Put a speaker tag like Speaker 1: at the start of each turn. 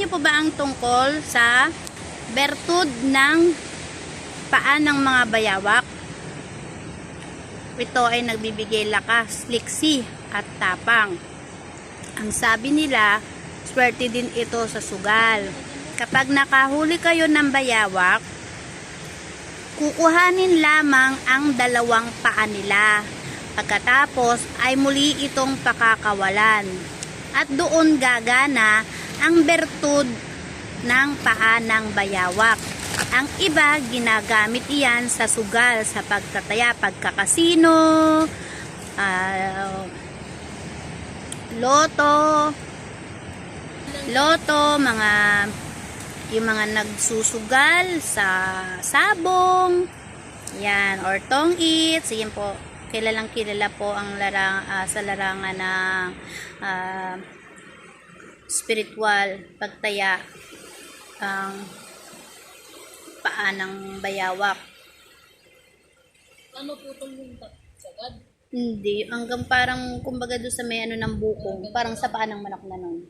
Speaker 1: niyo po ba ang tungkol sa bertud ng paa ng mga bayawak? Ito ay nagbibigay lakas, liksi at tapang. Ang sabi nila, swerte din ito sa sugal. Kapag nakahuli kayo ng bayawak, kukuhanin lamang ang dalawang paa nila. Pagkatapos ay muli itong pakakawalan. At doon gagana ang bertud ng paa ng bayawak. Ang iba, ginagamit iyan sa sugal, sa pagtataya, pagkakasino, loto, yung mga nagsusugal sa sabong, yan, or tong-its, yan po, kilalang kilala po ang sa larangan ng spiritual, pagtaya ang paa ng bayawak.
Speaker 2: Ano po itong yung sagad?
Speaker 1: Hindi, hanggang parang kumbaga doon sa may ano ng bukong, parang sa paa ng manok na nun.